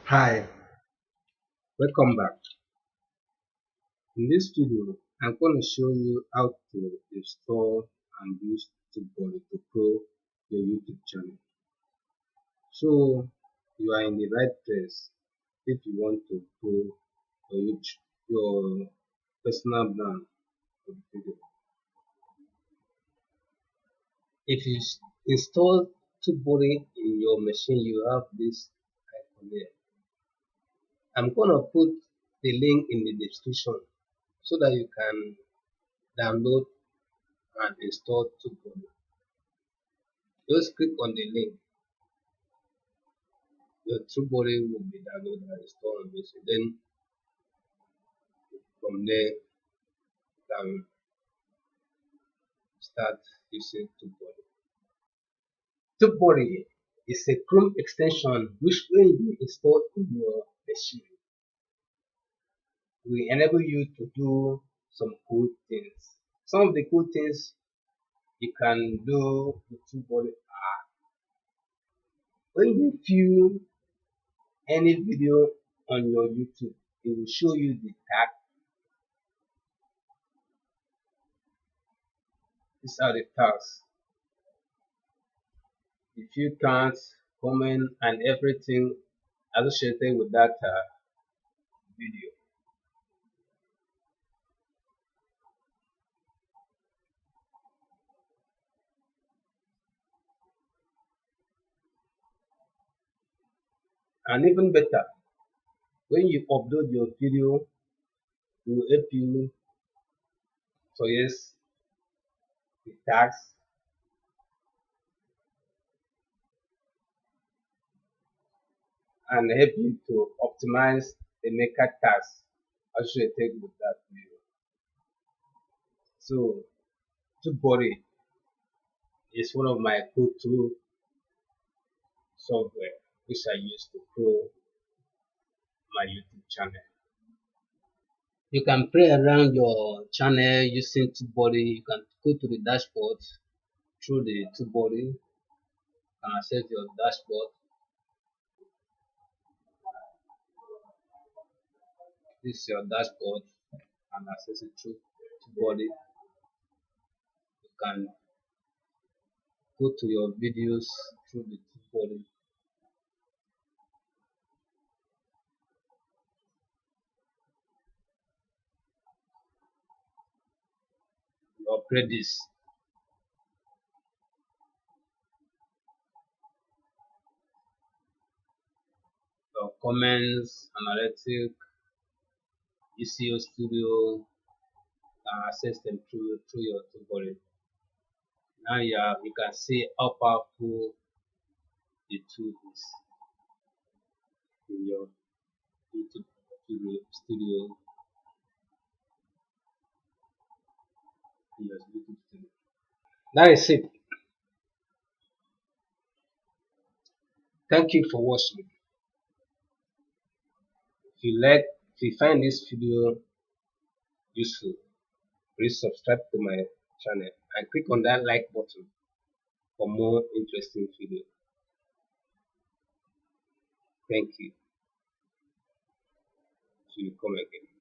Hi, welcome back. In this video, I'm going to show you how to install and use TubeBuddy to grow your YouTube channel. So you are in the right place if you want to grow your personal brand for the video. If you install TubeBuddy in your machine, you have this icon here. I'm going to put the link in the description so that you can download and install TubeBuddy. Just click on the link. Your TubeBuddy will be downloaded and installed on this. Then from there, you can start using TubeBuddy. TubeBuddy is a Chrome extension which, when you install in your machine, will enable you to do some cool things. Some of the cool things you can do with TubeBuddy are when you view any video on your YouTube, it will show you the tag. These are the tags. If you can't comment and everything associated with that video. And even better, when you upload your video, it will help you suggest the tags and help you to optimize the meta tags associated with that video. So TubeBuddy is one of my go-to software which I use to grow my YouTube channel. You can play around your channel using TubeBuddy. You can go to the dashboard through the TubeBuddy. You can access your dashboard. This is your dashboard and access it through TubeBuddy. You can go to your videos through the TubeBuddy. You upgrade this. Your comments, analytics, ECO Studio, you can access them through your TubeBuddy. Now you can see how powerful the tool is in your YouTube studio, in your YouTube studio. That is it. Thank you for watching. If you find this video useful, please subscribe to my channel and click on that like button for more interesting videos. Thank you. See you come again.